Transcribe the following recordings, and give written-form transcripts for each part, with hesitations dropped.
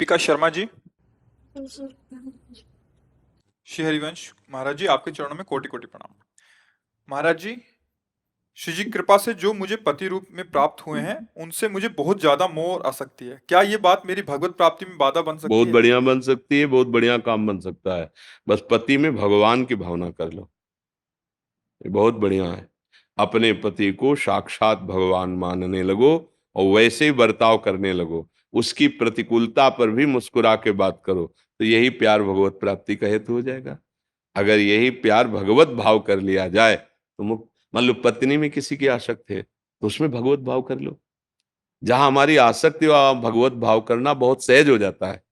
दीपिका शर्मा जी। श्री हरिवंश महाराज जी, आपके चरणों में कोटि कोटि प्रणाम। महाराज जी, श्री जी की कृपा से जो मुझे पति रूप में प्राप्त हुए हैं उनसे मुझे बहुत ज्यादा मोह और आसक्ति है। क्या ये बात मेरी भगवत प्राप्ति में बाधा बन सकती बहुत है? बढ़िया बन सकती है, बहुत बढ़िया काम बन सकता है। बस पति में भगवान की भावना कर लो, ये बहुत बढ़िया है। अपने पति को साक्षात भगवान मानने लगो और वैसे ही बर्ताव करने लगो। उसकी प्रतिकूलता पर भी मुस्कुरा के बात करो, तो यही प्यार भगवत प्राप्ति का हेतु हो जाएगा। अगर यही प्यार भगवत भाव कर लिया जाए तो मान लो पत्नी में किसी की आसक्त है तो उसमें भगवत भाव कर लो। जहां हमारी आसक्ति वहां भगवत भाव करना बहुत सहज हो जाता है।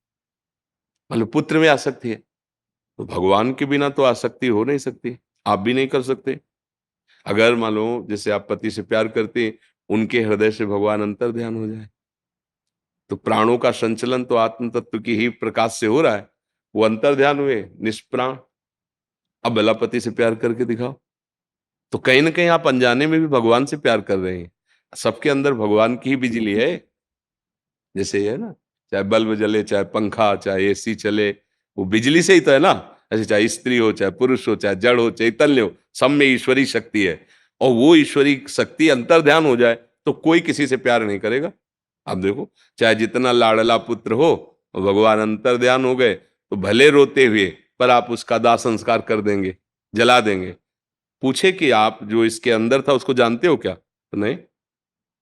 मान लो पुत्र में आसक्ति है तो भगवान के बिना तो आसक्ति हो नहीं सकती, आप भी नहीं कर सकते। अगर मान लो जैसे आप पति से प्यार करते हैं, उनके हृदय से भगवान अंतर ध्यान हो जाए तो प्राणों का संचलन तो आत्म तत्व की ही प्रकाश से हो रहा है। वो अंतर ध्यान हुए निष्प्राण। अब बलापति से प्यार करके दिखाओ, तो कहीं ना कहीं आप अनजाने में भी भगवान से प्यार कर रहे हैं। सबके अंदर भगवान की ही बिजली है। जैसे ये है ना, चाहे बल्ब जले, चाहे पंखा, चाहे एसी चले, वो बिजली से ही तो है ना। ऐसे चाहे स्त्री हो, चाहे पुरुष हो, चाहे जड़ हो, चैतन्य हो, सब में ईश्वरी शक्ति है। और वो ईश्वरी शक्ति अंतर ध्यान हो जाए तो कोई किसी से प्यार नहीं करेगा। आप देखो, चाहे जितना लाडला पुत्र हो, भगवान अंतर ध्यान हो गए तो भले रोते हुए पर आप उसका दाह संस्कार कर देंगे, जला देंगे। पूछे कि आप जो इसके अंदर था उसको जानते हो क्या, तो नहीं,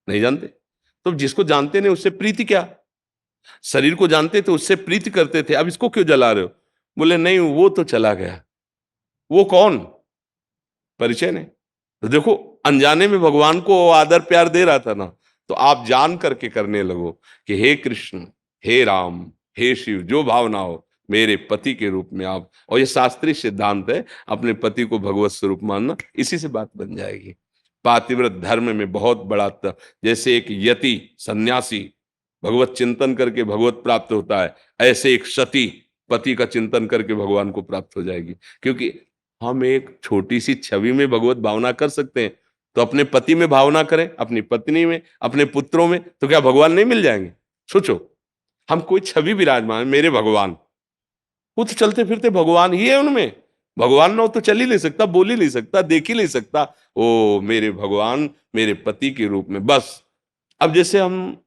नहीं जानते। तो जिसको जानते नहीं उससे प्रीति क्या। शरीर को जानते थे, उससे प्रीति करते थे, अब इसको क्यों जला रहे हो? बोले नहीं, वो तो चला गया। वो कौन? परिचय नहीं। तो देखो, अनजाने में भगवान को आदर प्यार दे रहा था ना, तो आप जान करके करने लगो कि हे कृष्ण, हे राम, हे शिव, जो भावना हो मेरे पति के रूप में आप। और ये शास्त्रीय सिद्धांत है, अपने पति को भगवत स्वरूप मानना, इसी से बात बन जाएगी। पातिव्रत धर्म में बहुत बड़ा जैसे एक यति सन्यासी भगवत चिंतन करके भगवत प्राप्त होता है, ऐसे एक सती पति का चिंतन करके भगवान को प्राप्त हो जाएगी। क्योंकि हम एक छोटी सी छवि में भगवत भावना कर सकते हैं, तो अपने पति में भावना करें, अपनी पत्नी में, अपने पुत्रों में, तो क्या भगवान नहीं मिल जाएंगे? सोचो, हम कोई छवि विराजमान, मेरे भगवान, वो तो चलते फिरते भगवान ही है उनमें। भगवान ना हो तो चल ही नहीं सकता, बोल ही नहीं सकता, देख ही नहीं सकता। ओ मेरे भगवान मेरे पति के रूप में बस। अब जैसे हम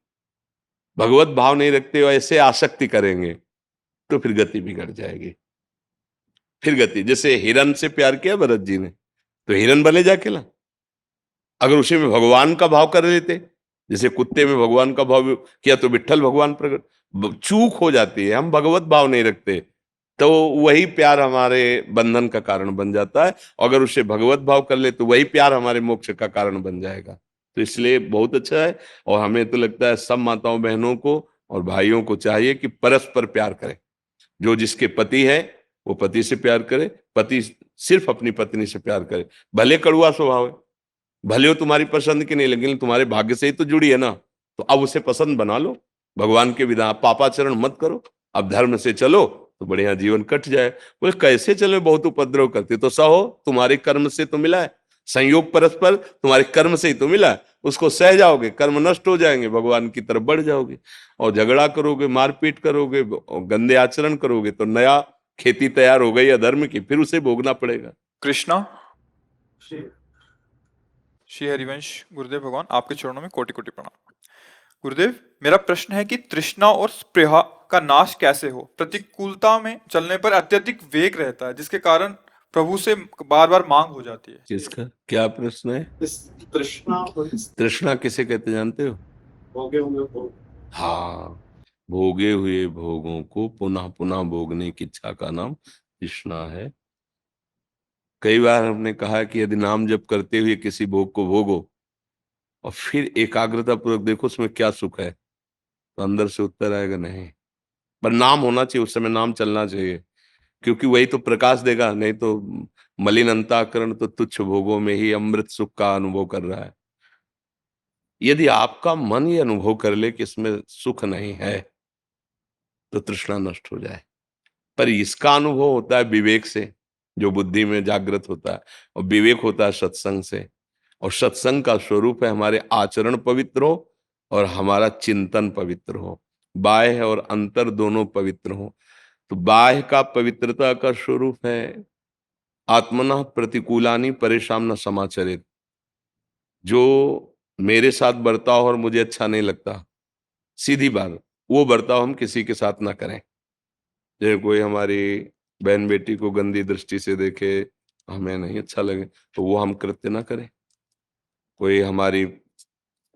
भगवत भाव नहीं रखते हो, ऐसे आसक्ति करेंगे तो फिर गति बिगड़ जाएगी। फिर गति, जैसे हिरन से प्यार किया भरत जी ने, तो हिरन बने जाके ला। अगर उसी में भगवान का भाव कर लेते, जैसे कुत्ते में भगवान का भाव किया तो विट्ठल भगवान प्रकट। चूक हो जाती है, हम भगवत भाव नहीं रखते, तो वही प्यार हमारे बंधन का कारण बन जाता है। अगर उसे भगवत भाव कर ले तो वही प्यार हमारे मोक्ष का कारण बन जाएगा। तो इसलिए बहुत अच्छा है। और हमें तो लगता है सब माताओं बहनों को और भाइयों को चाहिए कि परस्पर प्यार करें। जो जिसके पति है वो पति से प्यार करे, पति सिर्फ अपनी पत्नी से प्यार करे। भले कड़ुआ स्वभाव है, भले हो तुम्हारी पसंद की नहीं, लेकिन तुम्हारे भाग्य से ही तो जुड़ी है ना, तो अब उसे पसंद बना लो। भगवान के विधान पापाचरण मत करो, अब धर्म से चलो तो बढ़िया जीवन कट जाए। बोले कैसे चले, बहुत उपद्रव करते, तो सहो, तुम्हारे कर्म से तो मिला है, संयोग परस्पर तुम्हारे कर्म से ही तो मिला है। उसको सह जाओगे, कर्म नष्ट हो जाएंगे, भगवान की तरफ बढ़ जाओगे। और झगड़ा करोगे, मारपीट करोगे, गंदे आचरण करोगे, तो नया खेती तैयार हो गई अधर्म की, फिर उसे भोगना पड़ेगा। कृष्णा। श्री हरिवंश गुरुदेव भगवान, आपके चरणों में कोटि कोटि प्रणाम। गुरुदेव, मेरा प्रश्न है कि तृष्णा और स्पृहा का नाश कैसे हो? प्रतिकूलता में चलने पर अत्यधिक वेग रहता है, जिसके कारण प्रभु से बार बार मांग हो जाती है। किसका क्या प्रश्न है? तृष्णा तृष्णा किसे कहते जानते हो? भोगे हुए भोग। हाँ, भोगे हुए भोगों को पुनः पुनः भोगने की इच्छा का नाम तृष्णा है। कई बार हमने कहा कि यदि नाम जप करते हुए किसी भोग को भोगो और फिर एकाग्रता पूर्वक देखो उसमें क्या सुख है, तो अंदर से उत्तर आएगा नहीं। पर नाम होना चाहिए, उस समय नाम चलना चाहिए, क्योंकि वही तो प्रकाश देगा। नहीं तो मलिन अंतःकरण तो तुच्छ भोगों में ही अमृत सुख का अनुभव कर रहा है। यदि आपका मन ये अनुभव कर ले कि इसमें सुख नहीं है, तो तृष्णा नष्ट हो जाए। पर इसका अनुभव होता है विवेक से, जो बुद्धि में जागृत होता है, और विवेक होता है सत्संग से। और सत्संग का स्वरूप है हमारे आचरण पवित्र हो और हमारा चिंतन पवित्र हो। बाह्य और अंतर दोनों पवित्र हो। तो बाह्य का पवित्रता का स्वरूप है आत्मनः प्रतिकूलानि परेशान न समाचरित। जो मेरे साथ बर्ताव और मुझे अच्छा नहीं लगता, सीधी बात, वो बर्ताव हम किसी के साथ ना करें। जैसे कोई हमारी बहन बेटी को गंदी दृष्टि से देखे, हमें नहीं अच्छा लगे, तो वो हम कृत्य ना करें। कोई हमारी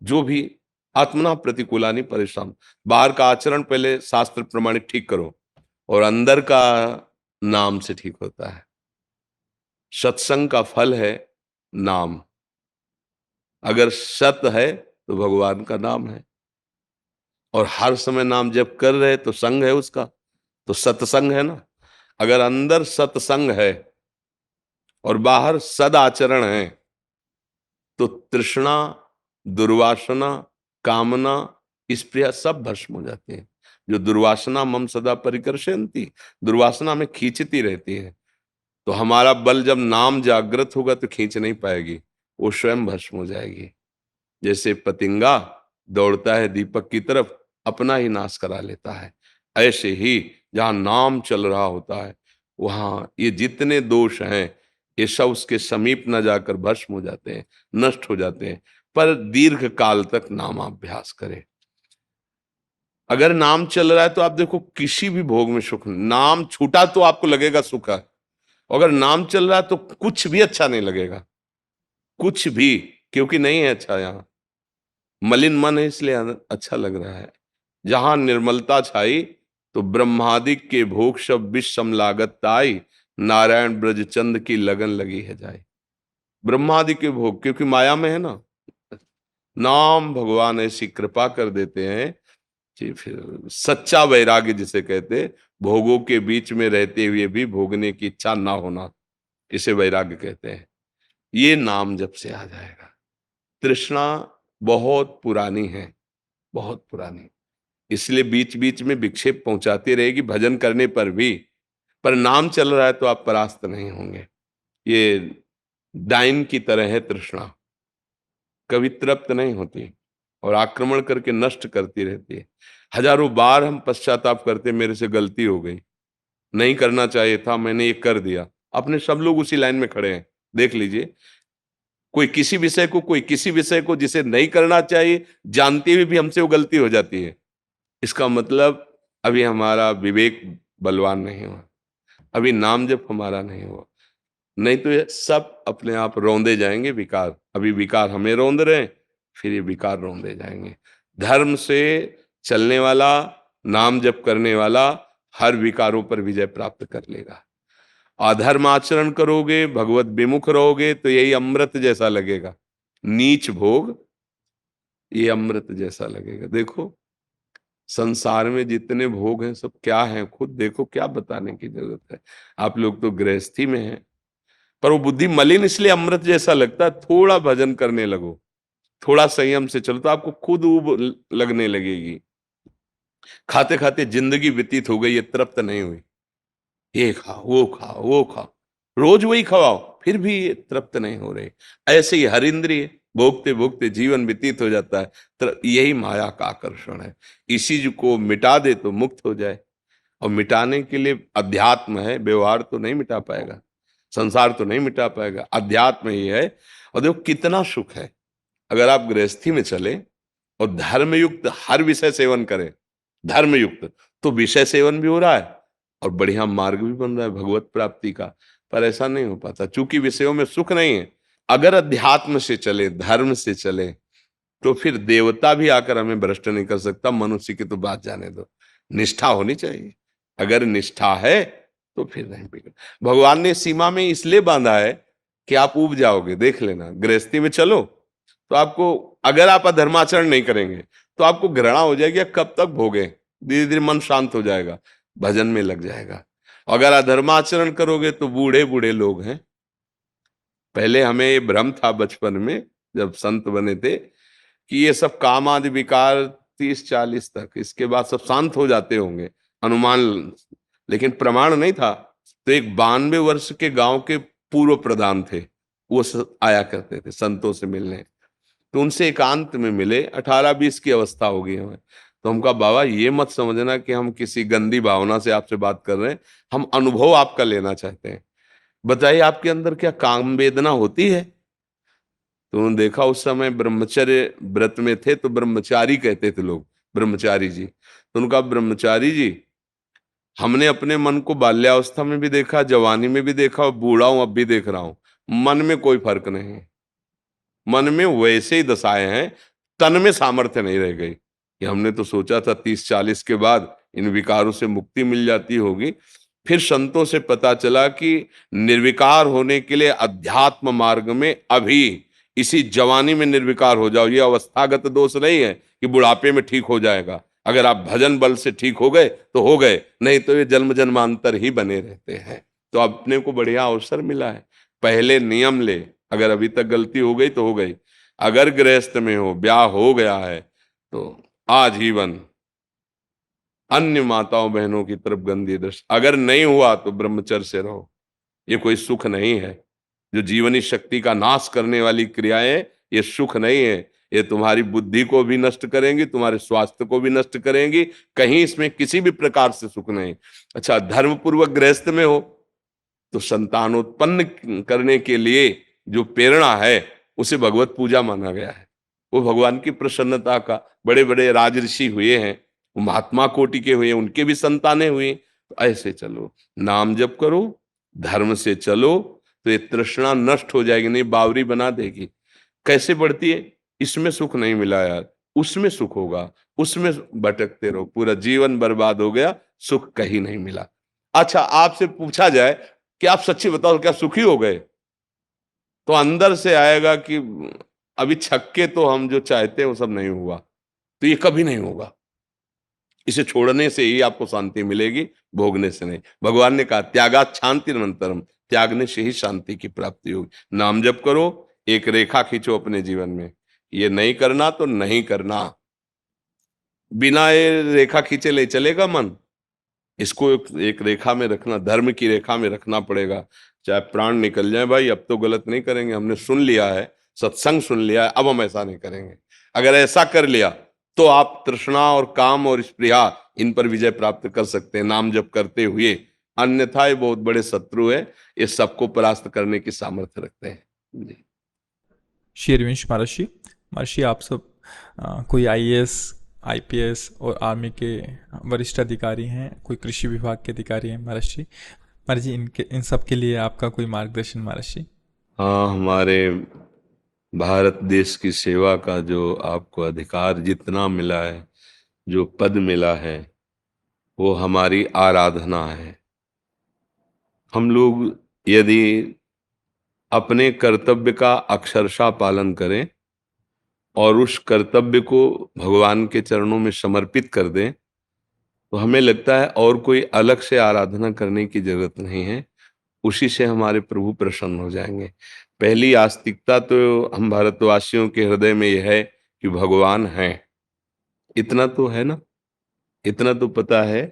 जो भी आत्मना प्रतिकूलानि परेशान, बाहर का आचरण पहले शास्त्र प्रमाणित ठीक करो और अंदर का नाम से ठीक होता है। सत्संग का फल है नाम। अगर सत है तो भगवान का नाम है, और हर समय नाम जप कर रहे तो संग है उसका, तो सत्संग है ना। अगर अंदर सत्संग है और बाहर सदाचरण है तो तृष्णा, दुर्वासना, कामना, स्पृहा सब भस्म हो जाते हैं। जो दुर्वासना मम सदा परिकर्षयन्ति, दुर्वासना में खींचती रहती है, तो हमारा बल जब नाम जागृत होगा तो खींच नहीं पाएगी, वो स्वयं भस्म हो जाएगी। जैसे पतिंगा दौड़ता है दीपक की तरफ, अपना ही नाश करा लेता है, ऐसे ही जहां नाम चल रहा होता है वहां ये जितने दोष हैं ये सब उसके समीप न जाकर भस्म हो जाते हैं, नष्ट हो जाते हैं। पर दीर्घ काल तक नामाभ्यास करें। अगर नाम चल रहा है तो आप देखो किसी भी भोग में सुख, नाम छूटा तो आपको लगेगा सुख है, अगर नाम चल रहा है तो कुछ भी अच्छा नहीं लगेगा, कुछ भी, क्योंकि नहीं है अच्छा। यहाँ मलिन मन है इसलिए अच्छा लग रहा है। जहां निर्मलता छाई तो ब्रह्मादिक के भोग सब विषम लागत ताई, नारायण ब्रजचंद की लगन लगी है जाए। ब्रह्मादि के भोग क्योंकि माया में है ना, नाम भगवान ऐसी कृपा कर देते हैं कि फिर सच्चा वैराग्य जिसे कहते, भोगों के बीच में रहते हुए भी भोगने की इच्छा ना होना, इसे वैराग्य कहते हैं। ये नाम जब से आ जाएगा। तृष्णा बहुत पुरानी है, बहुत पुरानी, इसलिए बीच बीच में विक्षेप पहुंचाती रहेगी भजन करने पर भी। पर नाम चल रहा है तो आप परास्त नहीं होंगे। ये डाइन की तरह है तृष्णा, कभी तृप्त नहीं होती और आक्रमण करके नष्ट करती रहती है। हजारों बार हम पश्चाताप करते, मेरे से गलती हो गई, नहीं करना चाहिए था, मैंने ये कर दिया। अपने सब लोग उसी लाइन में खड़े हैं, देख लीजिए। कोई किसी विषय को, कोई किसी विषय को जिसे नहीं करना चाहिए जानते हुए भी हमसे वो गलती हो जाती है। इसका मतलब अभी हमारा विवेक बलवान नहीं हुआ, अभी नाम जप हमारा नहीं हुआ। नहीं तो ये सब अपने आप रौंदे जाएंगे विकार। अभी विकार हमें रौंद रहे हैं, फिर ये विकार रौंदे जाएंगे। धर्म से चलने वाला, नाम जप करने वाला हर विकारों पर विजय प्राप्त कर लेगा। अधर्म आचरण करोगे, भगवत विमुख रहोगे तो यही अमृत जैसा लगेगा। नीच भोग ये अमृत जैसा लगेगा। देखो संसार में जितने भोग हैं सब क्या हैं, खुद देखो, क्या बताने की जरूरत है। आप लोग तो गृहस्थी में हैं, पर वो बुद्धि मलिन इसलिए अमृत जैसा लगता है। थोड़ा भजन करने लगो, थोड़ा संयम से चलो तो आपको खुद ऊब लगने लगेगी। खाते खाते जिंदगी व्यतीत हो गई, ये तृप्त नहीं हुई, ये खा वो खा वो खा, रोज वही खवाओ फिर भी ये तृप्त नहीं हो रहे। ऐसे ही हर इंद्रिय भोगते भोगते जीवन व्यतीत हो जाता है। यही माया का आकर्षण है। इसी को मिटा दे तो मुक्त हो जाए। और मिटाने के लिए अध्यात्म है, व्यवहार तो नहीं मिटा पाएगा, संसार तो नहीं मिटा पाएगा, अध्यात्म ही है। और देखो कितना सुख है अगर आप गृहस्थी में चले और धर्मयुक्त हर विषय सेवन करें, धर्मयुक्त, तो विषय सेवन भी हो रहा है और बढ़िया मार्ग भी बन रहा है भगवत प्राप्ति का। पर ऐसा नहीं हो पाता चूंकि विषयों में सुख नहीं है। अगर अध्यात्म से चले, धर्म से चले, तो फिर देवता भी आकर हमें भ्रष्ट नहीं कर सकता। मनुष्य की तो बात जाने दो, निष्ठा होनी चाहिए। अगर निष्ठा है तो फिर नहीं बिगड़। भगवान ने सीमा में इसलिए बांधा है कि आप उब जाओगे। देख लेना, गृहस्थी में चलो तो आपको, अगर आप अधर्माचरण नहीं करेंगे तो आपको घृणा हो जाएगी, कब तक भोगे, धीरे धीरे मन शांत हो जाएगा, भजन में लग जाएगा। अगर अधर्माचरण करोगे तो बूढ़े बूढ़े लोग हैं। पहले हमें ये भ्रम था बचपन में जब संत बने थे कि ये सब काम आदि विकार 30-40 तक, इसके बाद सब शांत हो जाते होंगे, अनुमान, लेकिन प्रमाण नहीं था। तो एक 92 वर्ष के गांव के पूर्व प्रधान थे, वो आया करते थे संतों से मिलने। तो उनसे एकांत में मिले, 18-20 की अवस्था होगी हमें। तो हम कहा बाबा ये मत समझना कि हम किसी गंदी भावना से आपसे बात कर रहे हैं, हम अनुभव आपका लेना चाहते हैं। बताइए आपके अंदर क्या काम वेदना होती है? तो उन्होंने देखा उस समय ब्रह्मचर्य व्रत में थे, तो ब्रह्मचारी कहते थे लोग, ब्रह्मचारी जी। तो उनका ब्रह्मचारी जी, हमने अपने मन को बाल्यावस्था में भी देखा, जवानी में भी देखा, और बूढ़ा हूं अब भी देख रहा हूं, मन में कोई फर्क नहीं है। मन में वैसे ही दशाएं हैं, तन में सामर्थ्य नहीं रह गई। कि हमने तो सोचा था 30-40 के बाद इन विकारों से मुक्ति मिल जाती होगी। फिर संतों से पता चला कि निर्विकार होने के लिए अध्यात्म मार्ग में अभी इसी जवानी में निर्विकार हो जाओ। ये अवस्थागत दोष नहीं है कि बुढ़ापे में ठीक हो जाएगा। अगर आप भजन बल से ठीक हो गए तो हो गए, नहीं तो ये जन्म जन्मांतर ही बने रहते हैं। तो अपने को बढ़िया अवसर मिला है। पहले नियम ले, अगर अभी तक गलती हो गई तो हो गई। अगर गृहस्थ में हो, ब्याह हो गया है, तो आजीवन अन्य माताओं बहनों की तरफ गंदी दृष्टि। अगर नहीं हुआ तो ब्रह्मचर्य से रहो। ये कोई सुख नहीं है। जो जीवनी शक्ति का नाश करने वाली क्रियाएं, ये सुख नहीं है। ये तुम्हारी बुद्धि को भी नष्ट करेंगी, तुम्हारे स्वास्थ्य को भी नष्ट करेंगी। कहीं इसमें किसी भी प्रकार से सुख नहीं। अच्छा, धर्म पूर्वक गृहस्थ में हो तो संतानोत्पन्न करने के लिए जो प्रेरणा है उसे भगवत पूजा माना गया है। वो भगवान की प्रसन्नता का, बड़े बड़े राजऋषि हुए हैं, वो महात्मा कोटि के हुए, उनके भी संतानें हुई। तो ऐसे चलो, नाम जप करो, धर्म से चलो, तो ये तृष्णा नष्ट हो जाएगी, नहीं बावरी बना देगी। कैसे बढ़ती है? इसमें सुख नहीं मिला यार, उसमें सुख होगा, उसमें भटकते रहो, पूरा जीवन बर्बाद हो गया, सुख कहीं नहीं मिला। अच्छा, आपसे पूछा जाए कि आप सच्ची बताओ क्या सुखी हो गए, तो अंदर से आएगा कि अभी छक्के तो हम जो चाहते हैं वो सब नहीं हुआ। तो ये कभी नहीं होगा। इसे छोड़ने से ही आपको शांति मिलेगी, भोगने से नहीं। भगवान ने कहा त्यागात शांतिरनंतरम, त्यागने से ही शांति की प्राप्ति होगी। नाम जप करो, एक रेखा खींचो अपने जीवन में, ये नहीं करना तो नहीं करना। बिना ये रेखा खींचे ले चलेगा मन? इसको एक रेखा में रखना, धर्म की रेखा में रखना पड़ेगा। चाहे प्राण निकल जाए भाई, अब तो गलत नहीं करेंगे, हमने सुन लिया है, सत्संग सुन लिया है, अब हम ऐसा नहीं करेंगे। अगर ऐसा कर लिया तो आप तृष्णा और काम और स्पृहा इन पर विजय प्राप्त कर सकते हैं नाम जप करते हुए। अन्यथा ये बहुत बड़े शत्रु है, ये सबको परास्त करने की सामर्थ्य रखते हैं जी। शेरविंश महर्षि, महर्षि आप सब कोई आईएएस, आईपीएस और आर्मी के वरिष्ठ अधिकारी हैं, कोई कृषि विभाग के अधिकारी हैं महर्षि। महर्षि इन सब के लिए आपका कोई मार्गदर्शन महर्षि? हाँ, हमारे भारत देश की सेवा का जो आपको अधिकार जितना मिला है, जो पद मिला है, वो हमारी आराधना है। हम लोग यदि अपने कर्तव्य का अक्षरशः पालन करें और उस कर्तव्य को भगवान के चरणों में समर्पित कर दें, तो हमें लगता है और कोई अलग से आराधना करने की जरूरत नहीं है। उसी से हमारे प्रभु प्रसन्न हो जाएंगे। पहली आस्तिकता तो हम भारतवासियों के हृदय में यह है कि भगवान हैं। इतना तो है ना, इतना तो पता है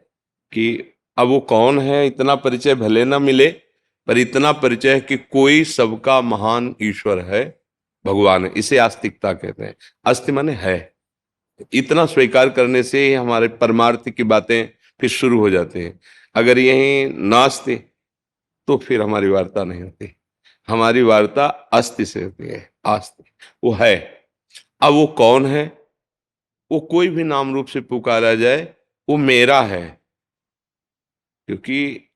कि अब वो कौन है, इतना परिचय भले ना मिले, पर इतना परिचय है कि कोई सबका महान ईश्वर है, भगवान है। इसे आस्तिकता कहते हैं। अस्ति माने है। इतना स्वीकार करने से ही हमारे परमार्थ की बातें फिर शुरू हो जाती हैं। अगर यही नास्ति तो फिर हमारी वार्ता नहीं होती। हमारी वार्ता अस्ति से होती है, आस्ति। वो है। अब वो कौन है? वो कोई भी नाम रूप से पुकारा जाए, वो मेरा है। क्योंकि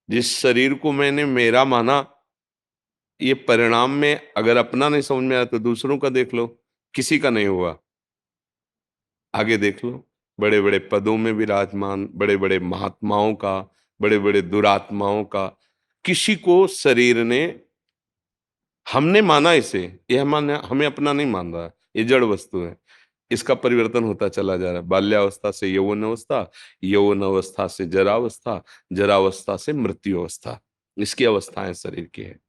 जिस शरीर को मैंने मेरा माना, ये परिणाम में अगर अपना नहीं समझ में आया तो दूसरों का देख लो, किसी का नहीं हुआ। आगे देख लो, बड़े बड़े पदों में विराजमान बड़े बड़े महात्माओं का, बड़े बड़े दुरात्माओं का, किसी को शरीर ने, हमने माना इसे, ये हमें अपना नहीं मान रहा, ये जड़ वस्तु है। इसका परिवर्तन होता चला जा रहा है। बाल्यावस्था से यौवन अवस्था, यौवन अवस्था से जरावस्था, जरावस्था से मृत्यु अवस्था। इसकी अवस्थाएं शरीर की है।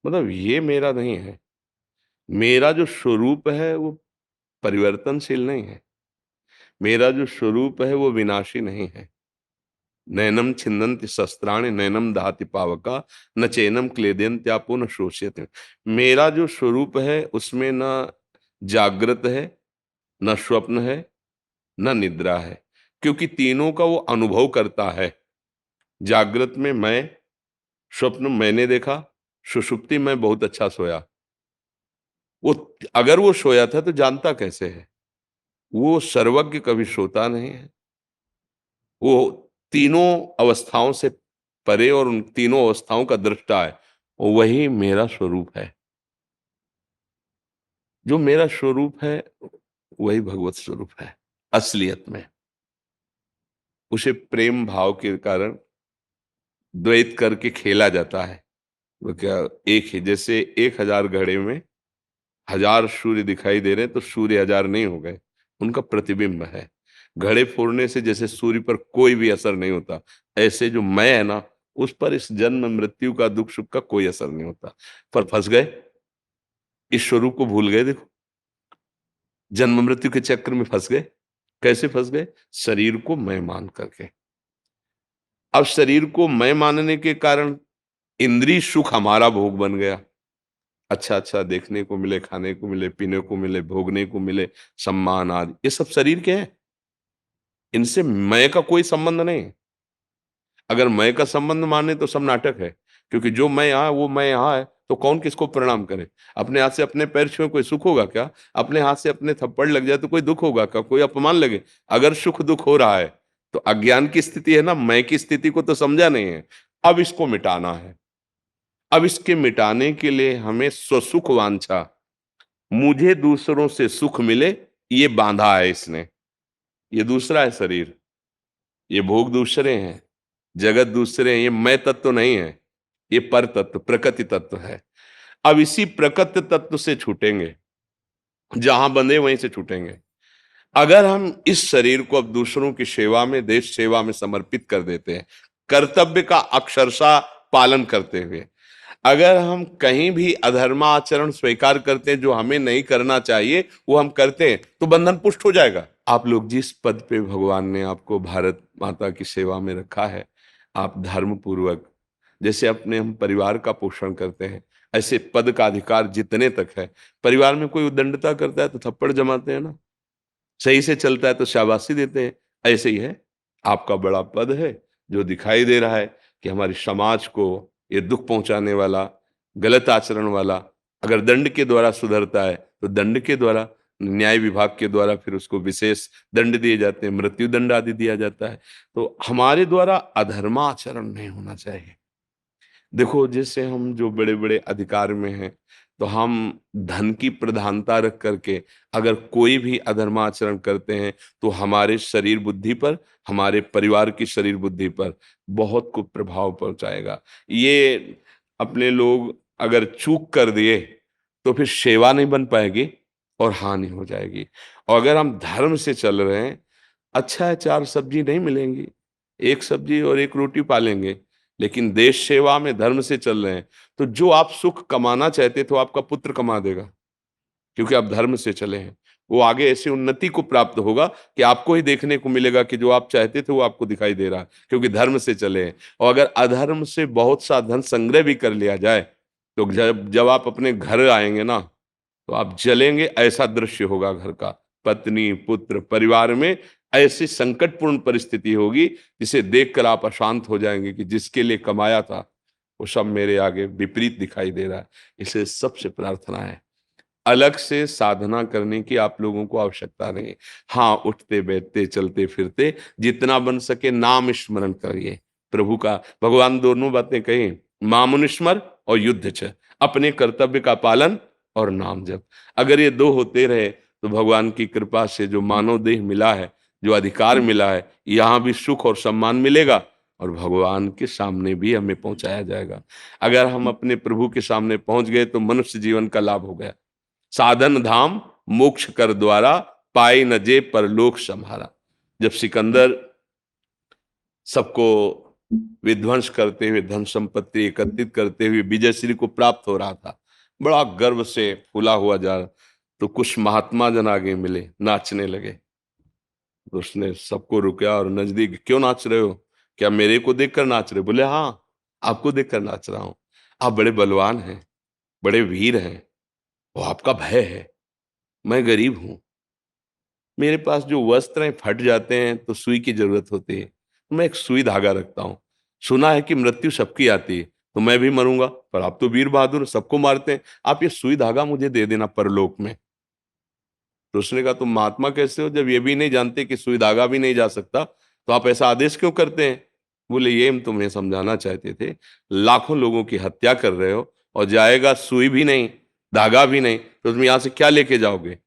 मतलब ये मेरा नहीं है। मेरा जो स्वरूप है वो परिवर्तनशील नहीं है। मेरा जो स्वरूप है वो विनाशी नहीं है। नैनम छिन्दन्ति शस्त्राणि नैनम दहति पावका न चैनम क्लेदयन्त्यापो न शोष्यते। मेरा जो स्वरूप है उसमें न जागृत है, न स्वप्न है, न निद्रा है, क्योंकि तीनों का वो अनुभव करता है। जागृत में मैं, स्वप्न मैंने देखा, सुषुप्ति में बहुत अच्छा सोया। वो अगर वो सोया था तो जानता कैसे है? वो सर्वज्ञ कभी सोता नहीं है। वो तीनों अवस्थाओं से परे और उन तीनों अवस्थाओं का दृष्टा है। वही मेरा स्वरूप है। जो मेरा स्वरूप है वही भगवत स्वरूप है असलियत में। उसे प्रेम भाव के कारण द्वैत करके खेला जाता है। वो क्या, एक ही जैसे 1000 घड़े में 1000 सूर्य दिखाई दे रहे हैं तो सूर्य 1000 नहीं हो गए, उनका प्रतिबिंब है। घड़े फोड़ने से जैसे सूर्य पर कोई भी असर नहीं होता, ऐसे जो मैं है ना, उस पर इस जन्म मृत्यु का दुख सुख का कोई असर नहीं होता। पर फंस गए, इस स्वरूप को भूल गए। देखो, जन्म मृत्यु के चक्र में फंस गए। कैसे फंस गए? शरीर को मैं मान करके। अब शरीर को मैं मानने के कारण इंद्रिय सुख हमारा भोग बन गया। अच्छा अच्छा देखने को मिले, खाने को मिले, पीने को मिले, भोगने को मिले, सम्मान आदि, ये सब शरीर के हैं। इनसे मैं का कोई संबंध नहीं है। अगर मैं का संबंध माने तो सब नाटक है, क्योंकि जो मैं यहाँ वो मैं यहाँ है तो कौन किसको प्रणाम करे? अपने हाथ से अपने पैर छुए कोई सुख होगा क्या? अपने हाथ से अपने थप्पड़ लग जाए तो कोई दुख होगा क्या? कोई अपमान लगे? अगर सुख दुख हो रहा है तो अज्ञान की स्थिति है ना, मैं की स्थिति को तो समझा नहीं है। अब इसको मिटाना है। अब इसके मिटाने के लिए हमें स्वसुख वांछा, मुझे दूसरों से सुख मिले, ये बांधा है इसने। ये दूसरा है शरीर, ये भोग दूसरे हैं, जगत दूसरे हैं, ये मैं तत्व नहीं है, ये पर तत्व प्रकृति तत्व है। अब इसी प्रकृति तत्व से छूटेंगे, जहां बंधे वहीं से छूटेंगे। अगर हम इस शरीर को अब दूसरों की सेवा में, देश सेवा में समर्पित कर देते हैं, कर्तव्य का अक्षरशः पालन करते हुए, अगर हम कहीं भी अधर्माचरण स्वीकार करते हैं, जो हमें नहीं करना चाहिए वो हम करते हैं, तो बंधन पुष्ट हो जाएगा। आप लोग जिस पद पे भगवान ने आपको भारत माता की सेवा में रखा है, आप धर्म पूर्वक, जैसे अपने हम परिवार का पोषण करते हैं, ऐसे पद का अधिकार जितने तक है, परिवार में कोई उद्दंडता करता है तो थप्पड़ जमाते हैं ना, सही से चलता है तो शाबाशी देते हैं। ऐसे ही है, आपका बड़ा पद है जो दिखाई दे रहा है कि हमारी समाज को ये दुख पहुंचाने वाला, गलत आचरण वाला अगर दंड के द्वारा सुधरता है तो दंड के द्वारा, न्याय विभाग के द्वारा फिर उसको विशेष दंड दिए जाते हैं, मृत्यु दंड आदि दिया जाता है। तो हमारे द्वारा अधर्माचरण नहीं होना चाहिए। देखो, जैसे हम जो बड़े बड़े अधिकार में हैं, तो हम धन की प्रधानता रख करके अगर कोई भी अधर्माचरण करते हैं तो हमारे शरीर बुद्धि पर, हमारे परिवार की शरीर बुद्धि पर बहुत कुछ प्रभाव पहुंचाएगा। ये अपने लोग अगर चूक कर दिए तो फिर सेवा नहीं बन पाएगी और हानि हो जाएगी। और अगर हम धर्म से चल रहे हैं, अच्छा है 4 सब्जी नहीं मिलेंगी, 1 सब्जी और 1 रोटी पालेंगे, लेकिन देश सेवा में धर्म से चल रहे हैं, तो जो आप सुख कमाना चाहते थे वो आपका पुत्र कमा देगा, क्योंकि आप धर्म से चले हैं। वो आगे ऐसी उन्नति को प्राप्त होगा कि आपको ही देखने को मिलेगा कि जो आप चाहते थे वो आपको दिखाई दे रहा है, क्योंकि धर्म से चले हैं। और अगर अधर्म से बहुत सा धन संग्रह भी कर लिया जाए तो जब जब आप अपने घर आएंगे ना, तो आप जलेंगे, ऐसा दृश्य होगा घर का। पत्नी, पुत्र, परिवार में ऐसी संकटपूर्ण परिस्थिति होगी जिसे देखकर आप अशांत हो जाएंगे कि जिसके लिए कमाया था वो सब मेरे आगे विपरीत दिखाई दे रहा है। इसलिए सबसे प्रार्थना है, अलग से साधना करने की आप लोगों को आवश्यकता नहीं। हाँ, उठते बैठते चलते फिरते जितना बन सके नाम स्मरण करिए प्रभु का। भगवान दोनों बातें कही, मामुनिस्मर और युद्ध च, अपने कर्तव्य का पालन और नाम जप। अगर ये 2 होते रहे तो भगवान की कृपा से जो मानव देह मिला है, जो अधिकार मिला है, यहाँ भी सुख और सम्मान मिलेगा और भगवान के सामने भी हमें पहुंचाया जाएगा। अगर हम अपने प्रभु के सामने पहुंच गए तो मनुष्य जीवन का लाभ हो गया। साधन धाम मोक्ष कर द्वारा, पाई न जे परलोक सम्हारा। जब सिकंदर सबको विध्वंस करते हुए, धन संपत्ति एकत्रित करते हुए विजय श्री को प्राप्त हो रहा था, बड़ा गर्व से फूला हुआ जा रहा, तो कुछ महात्मा जन आगे मिले, नाचने लगे। तो उसने सबको रुका और नजदीक, क्यों नाच रहे हो? क्या मेरे को देखकर नाच रहे हो? बोले हाँ, आपको देखकर नाच रहा हूं। आप बड़े बलवान हैं, बड़े वीर हैं, वो आपका भय है। मैं गरीब हूं, मेरे पास जो वस्त्र हैं फट जाते हैं तो सुई की जरूरत होती है, तो मैं एक सुई धागा रखता हूँ। सुना है कि मृत्यु सबकी आती है, तो मैं भी मरूंगा, पर आप तो वीर बहादुर सबको मारते हैं, आप ये सुई धागा मुझे दे देना परलोक में। तो उसने कहा तुम महात्मा कैसे हो, जब ये भी नहीं जानते कि सुई धागा भी नहीं जा सकता, तो आप ऐसा आदेश क्यों करते हैं? बोले ये हम तुम्हें समझाना चाहते थे, लाखों लोगों की हत्या कर रहे हो और जाएगा सुई भी नहीं, धागा भी नहीं, तो तुम यहां से क्या लेके जाओगे?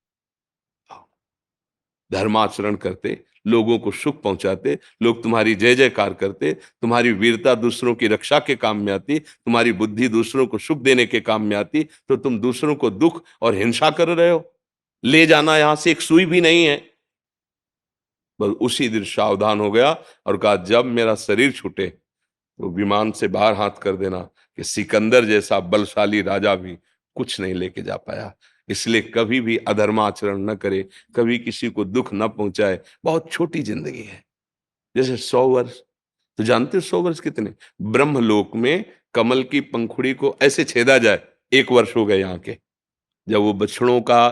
धर्माचरण करते, लोगों को सुख पहुंचाते, लोग तुम्हारी जय जयकार करते, तुम्हारी वीरता दूसरों की रक्षा के काम में आती, तुम्हारी बुद्धि दूसरों को सुख देने के काम में आती, तो तुम दूसरों को दुख और हिंसा कर रहे हो। ले जाना यहां से एक सुई भी नहीं है। बस उसी दिन सावधान हो गया और कहा जब मेरा शरीर छूटे तो विमान से बाहर हाथ कर देना कि सिकंदर जैसा बलशाली राजा भी कुछ नहीं लेके जा पाया। इसलिए कभी भी अधर्माचरण न करे, कभी किसी को दुख न पहुंचाए। बहुत छोटी जिंदगी है, जैसे 100 वर्ष। तो जानते हो 100 वर्ष कितने? ब्रह्मलोक में कमल की पंखुड़ी को ऐसे छेदा जाए, 1 वर्ष हो गए यहाँ के। जब वो बछड़ों का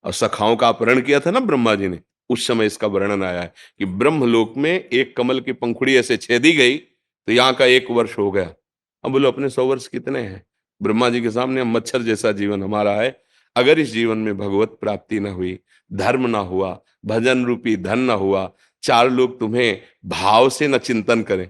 और सखाओं का अपहरण किया था ना ब्रह्मा जी ने, उस समय इसका वर्णन आया है कि ब्रह्मलोक में एक कमल की पंखुड़ी ऐसे छेदी गई तो यहाँ का 1 वर्ष हो गया। अब बोलो अपने 100 वर्ष कितने हैं? ब्रह्मा जी के सामने हम मच्छर जैसा जीवन हमारा है। अगर इस जीवन में भगवत प्राप्ति न हुई, धर्म ना हुआ, भजन रूपी धन न हुआ, 4 लोग तुम्हें भाव से न चिंतन करें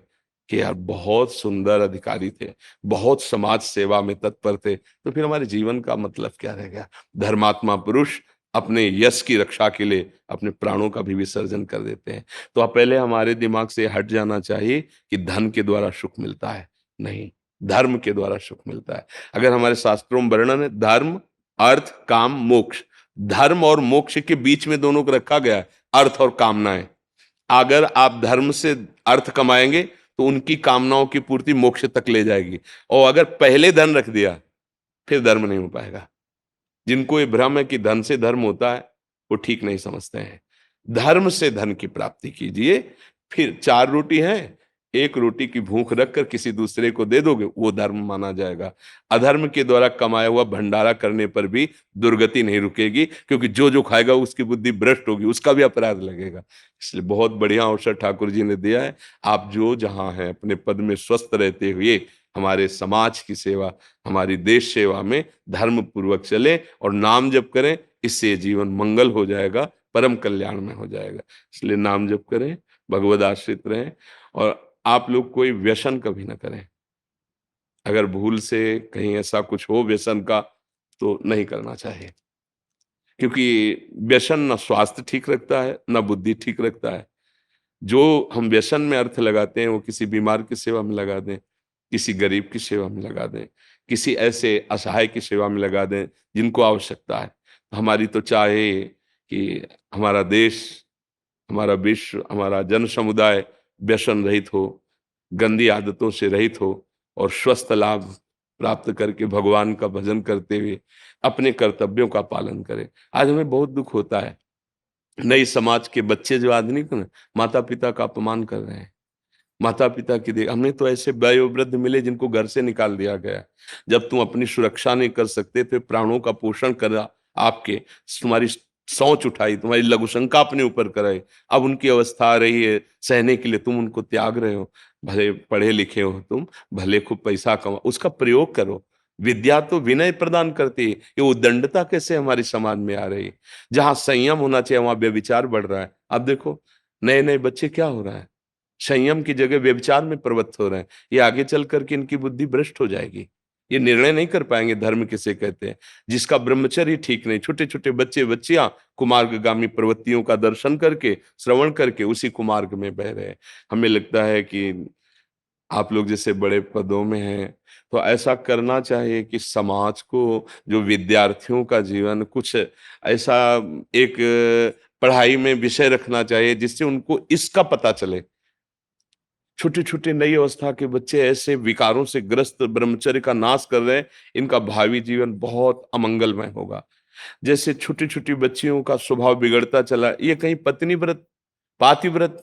कि यार बहुत सुंदर अधिकारी थे, बहुत समाज सेवा में तत्पर थे, तो फिर हमारे जीवन का मतलब क्या रह गया? धर्मात्मा पुरुष अपने यश की रक्षा के लिए अपने प्राणों का भी विसर्जन कर देते हैं। तो अब पहले हमारे दिमाग से हट जाना चाहिए कि धन के द्वारा सुख मिलता है, नहीं, धर्म के द्वारा सुख मिलता है। अगर हमारे शास्त्रों में वर्णन है धर्म, अर्थ, काम, मोक्ष, धर्म और मोक्ष के बीच में दोनों को रखा गया है, अर्थ और कामनाएं। अगर आप धर्म से अर्थ कमाएंगे तो उनकी कामनाओं की पूर्ति मोक्ष तक ले जाएगी, और अगर पहले धन रख दिया फिर धर्म नहीं हो पाएगा। जिनको ये भ्रम है कि धन से धर्म होता है, वो ठीक नहीं समझते हैं। धर्म से धन की प्राप्ति कीजिए, फिर 4 रोटी हैं, 1 रोटी की भूख रखकर किसी दूसरे को दे दोगे, वो धर्म माना जाएगा। अधर्म के द्वारा कमाया हुआ भंडारा करने पर भी दुर्गति नहीं रुकेगी, क्योंकि जो जो खाएगा उसकी बुद्धि भ्रष्ट होगी, उसका भी अपराध लगेगा। इसलिए बहुत बढ़िया अवसर ठाकुर जी ने दिया है। आप जो जहां हैं अपने पद में स्वस्थ रहते हुए हमारे समाज की सेवा, हमारी देश सेवा में धर्म पूर्वक चले और नाम जप करें, इससे जीवन मंगल हो जाएगा, परम कल्याण में हो जाएगा। इसलिए नाम जप करें, भगवद आश्रित रहें, और आप लोग कोई व्यसन कभी ना करें। अगर भूल से कहीं ऐसा कुछ हो व्यसन का, तो नहीं करना चाहिए, क्योंकि व्यसन न स्वास्थ्य ठीक रखता है, न बुद्धि ठीक रखता है। जो हम व्यसन में अर्थ लगाते हैं वो किसी बीमार की सेवा में लगा दें, किसी गरीब की सेवा में लगा दें, किसी ऐसे असहाय की सेवा में लगा दें जिनको आवश्यकता है। हमारी तो चाहे कि हमारा देश, हमारा विश्व, हमारा जन समुदाय व्यसन रहित हो, गंदी आदतों से रहित हो और स्वस्थ लाभ प्राप्त करके भगवान का भजन करते हुए अपने कर्तव्यों का पालन करें। आज हमें बहुत दुख होता है, नई समाज के बच्चे जो आदमी को ना माता पिता का अपमान कर रहे हैं। माता पिता की देख, हमें तो ऐसे वयोवृद्ध मिले जिनको घर से निकाल दिया गया। जब तुम अपनी सुरक्षा नहीं कर सकते थे, प्राणों का पोषण करा, आपके तुम्हारी सोच उठाई, तुम्हारी लघुशंका अपने ऊपर कराई, अब उनकी अवस्था आ रही है सहने के लिए, तुम उनको त्याग रहे हो। भले पढ़े लिखे हो तुम, भले खूब पैसा कमा, उसका प्रयोग करो। विद्या तो विनय प्रदान करती है। ये उद्दंडता कैसे हमारे समाज में आ रही है? जहां संयम होना चाहिए वहां व्यभिचार बढ़ रहा है। अब देखो नए नए बच्चे क्या हो रहा है, संयम की जगह व्यभिचार में प्रवृत्त हो रहे हैं। ये आगे चल करके इनकी बुद्धि भ्रष्ट हो जाएगी। ये निर्णय नहीं कर पाएंगे धर्म किसे कहते हैं, जिसका ब्रह्मचर्य ठीक नहीं। छोटे छोटे बच्चे बच्चियां कुमार्गगामी प्रवृत्तियों का दर्शन करके, श्रवण करके उसी कुमार्ग में बह रहे हैं। हमें लगता है कि आप लोग जैसे बड़े पदों में हैं, तो ऐसा करना चाहिए कि समाज को, जो विद्यार्थियों का जीवन, कुछ ऐसा एक पढ़ाई में विषय रखना चाहिए जिससे उनको इसका पता चले। छोटे छोटे नई अवस्था के बच्चे ऐसे विकारों से ग्रस्त ब्रह्मचर्य का नाश कर रहे हैं, इनका भावी जीवन बहुत अमंगलमय होगा। जैसे छोटी छोटी बच्चियों का स्वभाव बिगड़ता चला, ये कहीं पत्नी व्रत, पातिव्रत,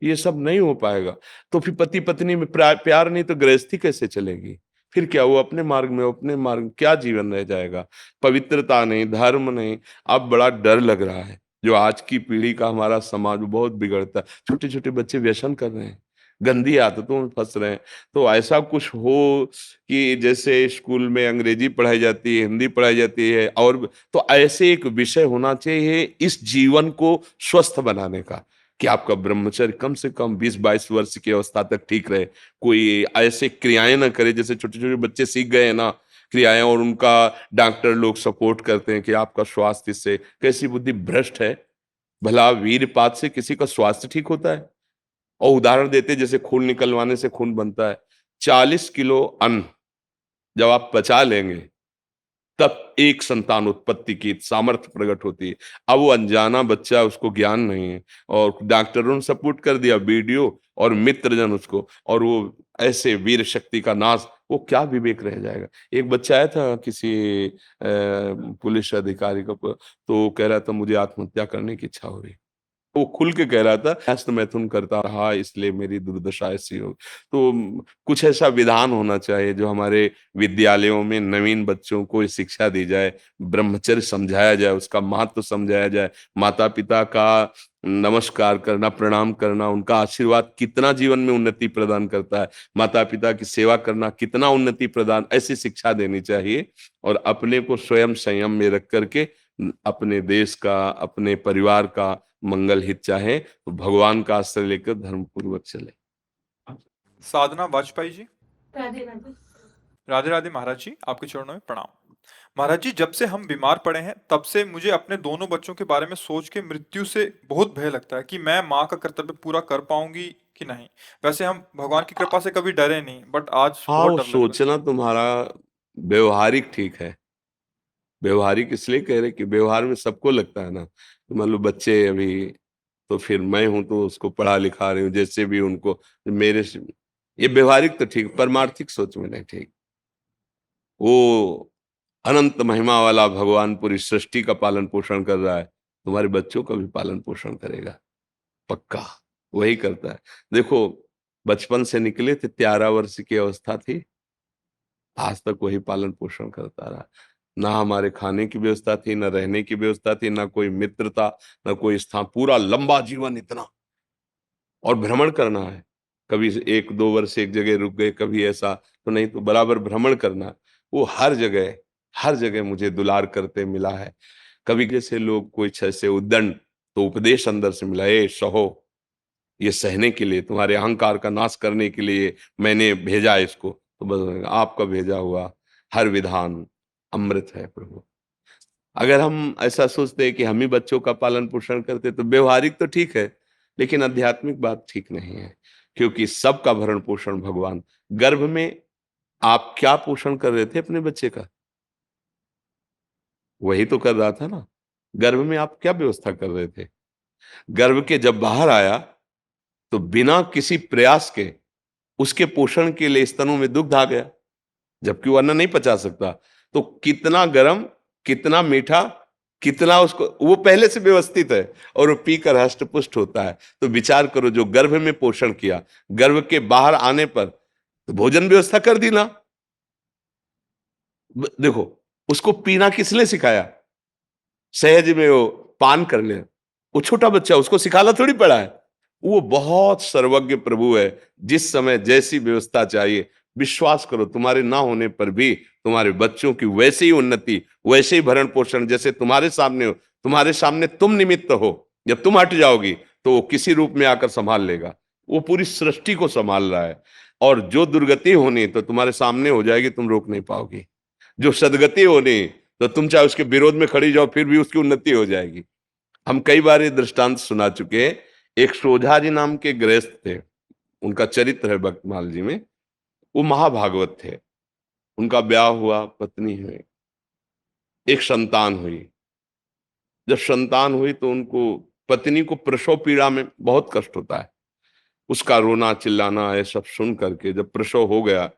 ये सब नहीं हो पाएगा। तो फिर पति पत्नी में प्यार नहीं तो गृहस्थी कैसे चलेगी? फिर क्या, वो अपने मार्ग में, अपने मार्ग में क्या जीवन रह जाएगा? पवित्रता नहीं, धर्म नहीं। अब बड़ा डर लग रहा है जो आज की पीढ़ी का हमारा समाज बहुत बिगड़ता है। छोटे छोटे बच्चे व्यसन कर रहे हैं, गंदी आदतों में फंस रहे हैं। तो ऐसा कुछ हो कि जैसे स्कूल में अंग्रेजी पढ़ाई जाती है, हिंदी पढ़ाई जाती है, और तो ऐसे एक विषय होना चाहिए इस जीवन को स्वस्थ बनाने का, कि आपका ब्रह्मचर्य कम से कम 20-22 वर्ष की अवस्था तक ठीक रहे। कोई ऐसे क्रियाएं ना करे, जैसे छोटे छोटे बच्चे सीख गए हैं ना क्रियाएं, और उनका डॉक्टर लोग सपोर्ट करते हैं कि आपका स्वास्थ्य इससे, कैसी बुद्धि भ्रष्ट है। भला वीरपात से किसी का स्वास्थ्य ठीक होता है? और उदाहरण देते हैं, जैसे खून निकलवाने से खून बनता है। 40 किलो अन्न जब आप पचा लेंगे, तब एक संतान उत्पत्ति की सामर्थ्य प्रकट होती है। अब वो अनजाना बच्चा, उसको ज्ञान नहीं है, और डॉक्टरों ने सपोर्ट कर दिया, वीडियो और मित्रजन उसको, और वो ऐसे वीर शक्ति का नाश, वो क्या विवेक रह जाएगा। एक बच्चा आया था किसी पुलिस अधिकारी का, तो वो कह रहा था मुझे आत्महत्या करने की इच्छा हो रही। वो खुल के कह रहा था, हस्त मैथुन करता रहा इसलिए मेरी दुर्दशा ऐसी हो। तो कुछ ऐसा विधान होना चाहिए जो हमारे विद्यालयों में नवीन बच्चों को ये शिक्षा दी जाए, ब्रह्मचर्य समझाया जाए, उसका महत्व समझाया जाए, माता पिता का नमस्कार करना, प्रणाम करना, उनका आशीर्वाद कितना जीवन में उन्नति प्रदान करता है, माता पिता की सेवा करना कितना उन्नति प्रदान, ऐसी शिक्षा देनी चाहिए। और अपने को स्वयं संयम में रख करके अपने देश का, अपने परिवार का मंगल हित चाहे, तो भगवान का आश्रय लेकर धर्म पूर्वक चले। साधना वाजपेयी जी। राधे राधे। राधे राधे महाराज जी, आपके चरणों में प्रणाम। महाराज जी, जब से हम बीमार पड़े हैं तब से मुझे अपने दोनों बच्चों के बारे में सोच के मृत्यु से बहुत भय लगता है कि मैं माँ का कर्तव्य पूरा कर पाऊंगी कि नहीं। वैसे हम भगवान की कृपा से कभी डरे नहीं, बट आज हाँ, बहुत वो डर लग रहा सोचना तुम्हारा व्यवहारिक ठीक है। व्यवहारिक इसलिए कह रहे कि व्यवहार में सबको लगता है ना, तो मान लो बच्चे अभी, तो फिर मैं हूं तो उसको पढ़ा लिखा रही हूँ, जैसे भी उनको मेरे से, ये व्यवहारिक तो ठीक, परमार्थिक सोच में नहीं ठीक। वो अनंत महिमा वाला भगवान पूरी सृष्टि का पालन पोषण कर रहा है, तुम्हारे बच्चों का भी पालन पोषण करेगा, पक्का वही करता है। देखो, बचपन से निकले थे, 13 वर्ष की अवस्था थी, आज तक वही पालन पोषण करता रहा। ना हमारे खाने की व्यवस्था थी, ना रहने की व्यवस्था थी, ना कोई मित्र था, ना कोई स्थान, पूरा लंबा जीवन इतना, और भ्रमण करना है। कभी 1-2 वर्ष एक जगह रुक गए, कभी ऐसा तो नहीं, तो बराबर भ्रमण करना। वो हर जगह मुझे दुलार करते मिला है। कभी जैसे लोग कोई ऐसे उद्दंड, तो उपदेश अंदर से मिला, ए सहो, ये सहने के लिए, तुम्हारे अहंकार का नाश करने के लिए मैंने भेजा है इसको। तो बस आपका भेजा हुआ हर विधान अमृत है प्रभु। अगर हम ऐसा सोचते हैं कि हम ही बच्चों का पालन पोषण करते, तो व्यवहारिक तो ठीक है, लेकिन आध्यात्मिक बात ठीक नहीं है, क्योंकि सबका भरण पोषण भगवान। गर्भ में आप क्या पोषण कर रहे थे अपने बच्चे का? वही तो कर रहा था ना। गर्भ में आप क्या व्यवस्था कर रहे थे? गर्भ के जब बाहर आया, तो बिना किसी प्रयास के उसके पोषण के लिए स्तनों में दुग्ध आ गया, जबकि वो अन्न नहीं पचा सकता। तो कितना गर्म, कितना मीठा, कितना उसको, वो पहले से व्यवस्थित है, और वो पीकर हष्ट पुष्ट होता है। तो विचार करो, जो गर्भ में पोषण किया, गर्भ के बाहर आने पर तो भोजन व्यवस्था कर दी ना। देखो, उसको पीना किसने सिखाया? सहज में वो पान कर ले, वो छोटा बच्चा, उसको सिखाना थोड़ी पड़ा है। वो बहुत सर्वज्ञ प्रभु है, जिस समय जैसी व्यवस्था चाहिए, विश्वास करो, तुम्हारे ना होने पर भी तुम्हारे बच्चों की वैसे ही उन्नति, वैसे ही भरण पोषण, जैसे तुम्हारे सामने हो, तुम्हारे सामने तुम निमित्त हो, जब तुम हट जाओगी तो वो किसी रूप में आकर संभाल लेगा। वो पूरी सृष्टि को संभाल रहा है, और जो दुर्गति होनी तो तुम्हारे सामने हो जाएगी, तुम रोक नहीं पाओगी। जो सदगति होनी, तो तुम चाहे उसके विरोध में खड़ी जाओ, फिर भी उसकी उन्नति हो जाएगी। हम कई बार ये दृष्टांत सुना चुके हैं। एक सोझा जी नाम के गृहस्थ थे, उनका चरित्र है भक्तमाल जी में। वो महाभागवत थे, उनका ब्याह हुआ, पत्नी हुई, एक संतान हुई। जब संतान हुई तो उनको, पत्नी को प्रसव पीड़ा में बहुत कष्ट होता है, उसका रोना चिल्लाना, ये सब सुन करके जब प्रसव हो गया,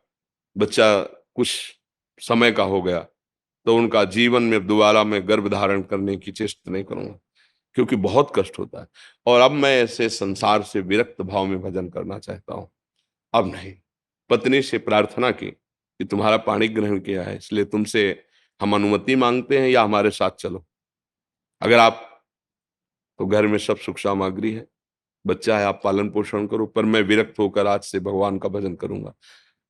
बच्चा कुछ समय का हो गया, तो उनका जीवन में दोबारा मैं गर्भ धारण करने की चेष्टा नहीं करूंगा, क्योंकि बहुत कष्ट होता है। और अब मैं ऐसे संसार से विरक्त भाव में भजन करना चाहता हूं, अब नहीं। पत्नी से प्रार्थना की कि तुम्हारा पाणी ग्रहण किया है, इसलिए तुमसे हम अनुमति मांगते हैं, या हमारे साथ चलो। अगर आप तो घर में सब सुख सामग्री है, बच्चा है, आप पालन पोषण करो, पर मैं विरक्त होकर आज से भगवान का भजन करूंगा।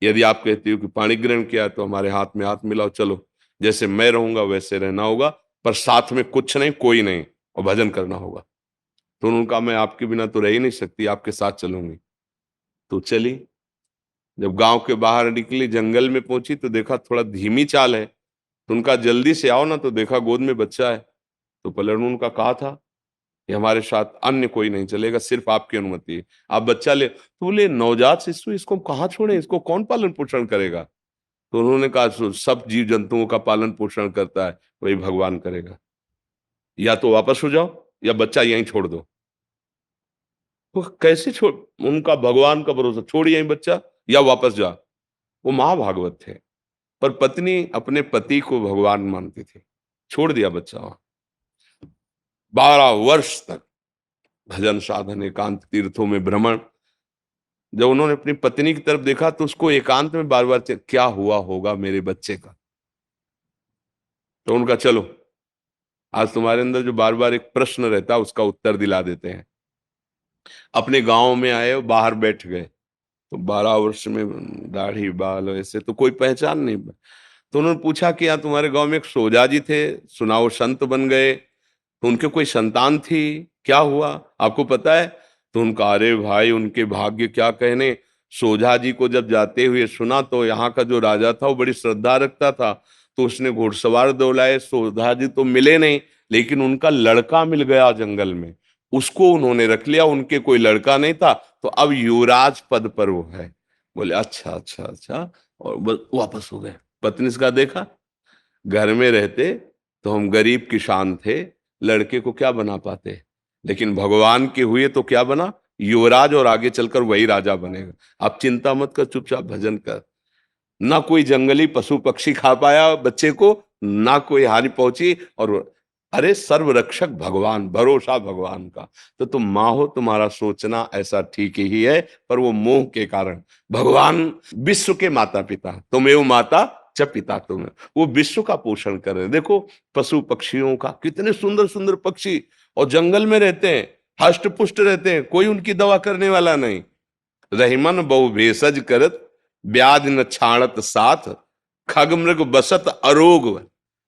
यदि आप कहती हो कि पाणी ग्रहण किया तो हमारे हाथ में हाथ मिलाओ, चलो जैसे मैं रहूंगा वैसे रहना होगा, पर साथ में कुछ नहीं, कोई नहीं, और भजन करना होगा। तो उन्होंने कहा मैं आपके बिना तो रह ही नहीं सकती, आपके साथ चलूंगी। तो चली। जब गांव के बाहर निकली, जंगल में पहुंची तो देखा थोड़ा धीमी चाल है, तो उनका जल्दी से आओ ना, तो देखा गोद में बच्चा है। तो पलटून उनका कहा था कि हमारे साथ अन्य कोई नहीं चलेगा, सिर्फ आपकी अनुमति है, आप बच्चा ले। तो बोले नवजात शिशु, इसको कहाँ छोड़े, इसको कौन पालन पोषण करेगा? तो उन्होंने कहा सब जीव जंतुओं का पालन पोषण करता है वही भगवान करेगा, या तो वापस हो जाओ या बच्चा यहीं छोड़ दो। तो कैसे छोड़, उनका भगवान का भरोसा, छोड़ यहीं बच्चा या वापस जा। वो महाभागवत थे, पर पत्नी अपने पति को भगवान मानती थी, छोड़ दिया बच्चा वहां। 12 वर्ष तक भजन साधन, एकांत तीर्थों में भ्रमण। जब उन्होंने अपनी पत्नी की तरफ देखा तो उसको एकांत में बार बार क्या हुआ होगा मेरे बच्चे का। तो उनका चलो आज तुम्हारे अंदर जो बार बार एक प्रश्न रहता है उसका उत्तर दिला देते हैं। अपने गांव में आए, बाहर बैठ गए, तो 12 वर्ष में दाढ़ी बाल ऐसे तो कोई पहचान नहीं। तो उन्होंने पूछा कि यहाँ तुम्हारे गांव में एक सोजा जी थे, सुनाओ संत बन गए, तो उनके कोई संतान थी, क्या हुआ आपको पता है? तो उनका अरे भाई उनके भाग्य क्या कहने, सोझा जी को जब जाते हुए सुना तो यहाँ का जो राजा था वो बड़ी श्रद्धा रखता था, तो उसने घुड़सवार दौड़ाए, सोझा जी तो मिले नहीं, लेकिन उनका लड़का मिल गया जंगल में, उसको उन्होंने रख लिया, उनके कोई लड़का नहीं था, तो अब युवराज पद पर वो है। बोले अच्छा अच्छा अच्छा, और वापस हो गए। पत्नी इसका देखा, घर में रहते तो हम गरीब किसान थे, लड़के को क्या बना पाते, लेकिन भगवान के हुए तो क्या बना, युवराज, और आगे चलकर वही राजा बनेगा। आप चिंता मत कर, चुपचाप भजन कर। ना कोई जंगली पशु पक्षी खा पाया बच्चे को, ना कोई हानि पहुंची, और अरे सर्वरक्षक भगवान, भरोसा भगवान का। तो तुम माँ हो, तुम्हारा सोचना ऐसा ठीक ही है, पर वो मोह के कारण। भगवान विश्व के माता पिता, तुमेव माता च पिता तुम, वो विश्व का पोषण कर रहे हैं। देखो पशु पक्षियों का, कितने सुंदर सुंदर पक्षी, और जंगल में रहते हैं, हष्ट पुष्ट रहते हैं, कोई उनकी दवा करने वाला नहीं। रहीमन बहु भेषज करत, व्याध न छाणत साथ, खग मृग बसत अरोग,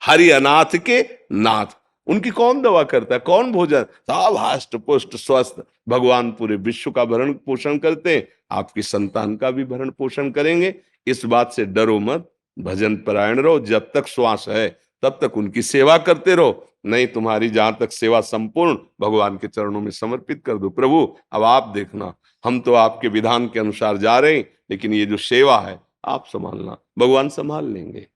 हरि अनाथ के नाथ। उनकी कौन दवा करता है, कौन भोजन, सब हष्ट पुष्ट स्वस्थ। भगवान पूरे विश्व का भरण पोषण करते हैं, आपकी संतान का भी भरण पोषण करेंगे, इस बात से डरो मत। भजन परायण रहो, जब तक श्वास है तब तक उनकी सेवा करते रहो, नहीं तुम्हारी जहां तक सेवा संपूर्ण भगवान के चरणों में समर्पित कर दो। प्रभु अब आप देखना, हम तो आपके विधान के अनुसार जा रहे हैं, लेकिन ये जो सेवा है आप संभालना, भगवान संभाल लेंगे।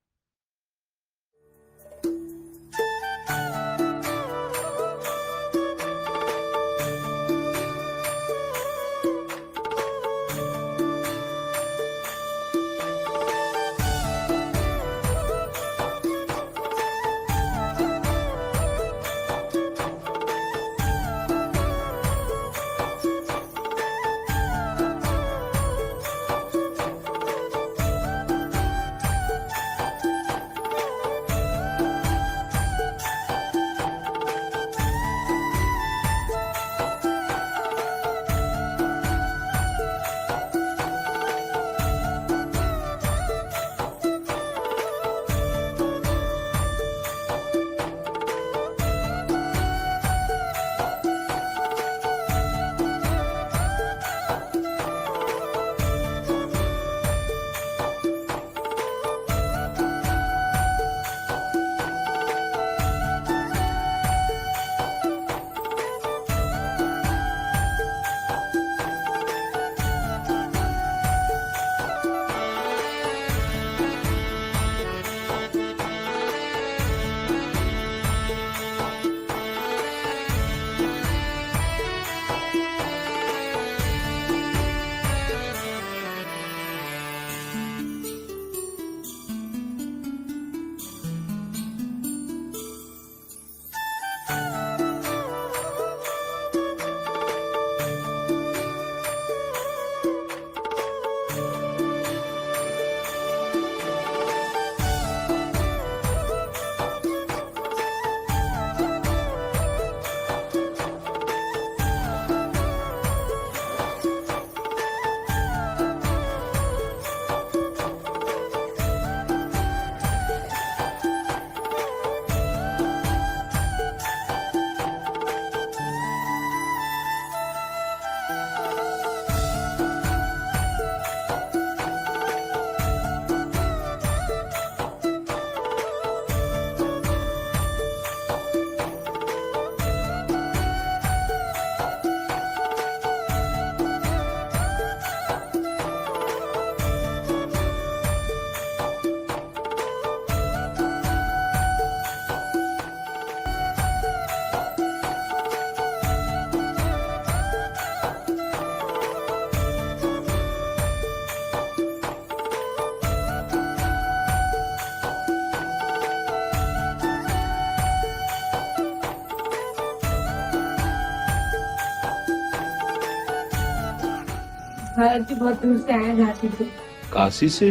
भारत की बहुत दूर से आए हैं झांसी से। काशी से?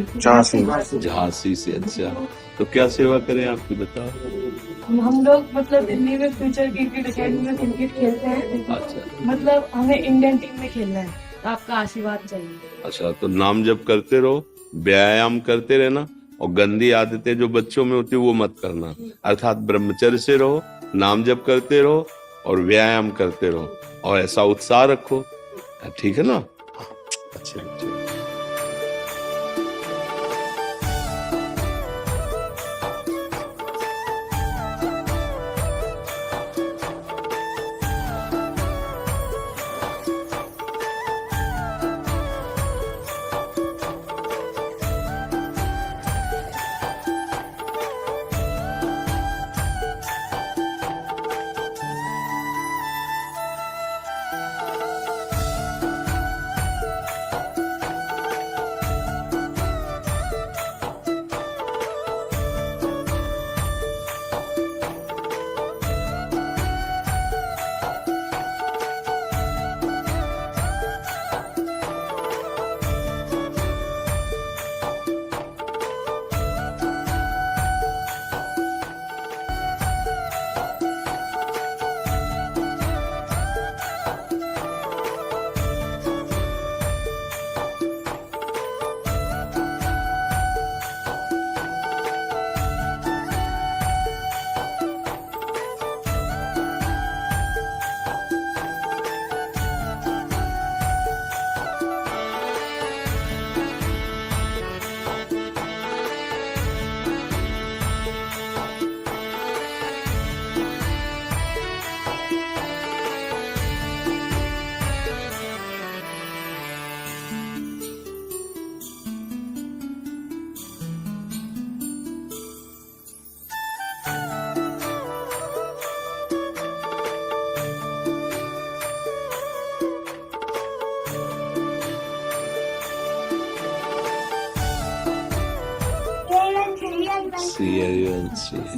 झांसी से। अच्छा, तो क्या सेवा करें आपकी, बताओ। हम लोग मतलब दिल्ली में फ्यूचर क्रिकेट अकेडमी में क्रिकेट खेलते हैं। अच्छा मतलब हमें इंडियन टीम में खेलना है, तो आपका आशीर्वाद चाहिए। अच्छा, तो नाम जप करते रहो, व्यायाम करते रहना, और गंदी आदतें जो बच्चों में होती है वो मत करना। अर्थात ब्रह्मचर्य से रहो, नाम जप करते रहो और व्यायाम करते रहो, और ऐसा उत्साह रखो, ठीक है ना? अच्छे बच्चे।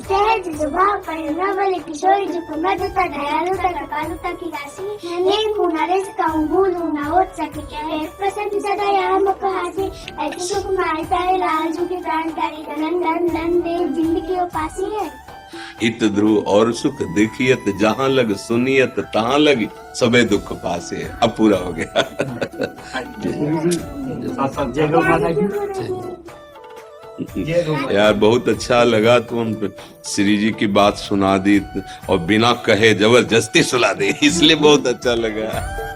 सहज स्वभाव परिणा वाले किशोरी जो प्रमदता दयालुता कृपालुता की राशि नेम गुना रस का भूल ना हो सके है प्रसन्न सदा यहाँ मुख हासे ऐसे सुकुमार प्यारे लाल जी के प्राण प्यारे नंदन नंदेव जिंदगी उपासी है। इत ध्रुव और सुख देखियत जहां लग, सुनियत तहां लग, सबे दुख पासे। अब पूरा हो गया। यार बहुत अच्छा लगा, तुम श्री जी की बात सुना दी और बिना कहे जबरदस्ती सुना दी, इसलिए बहुत अच्छा लगा।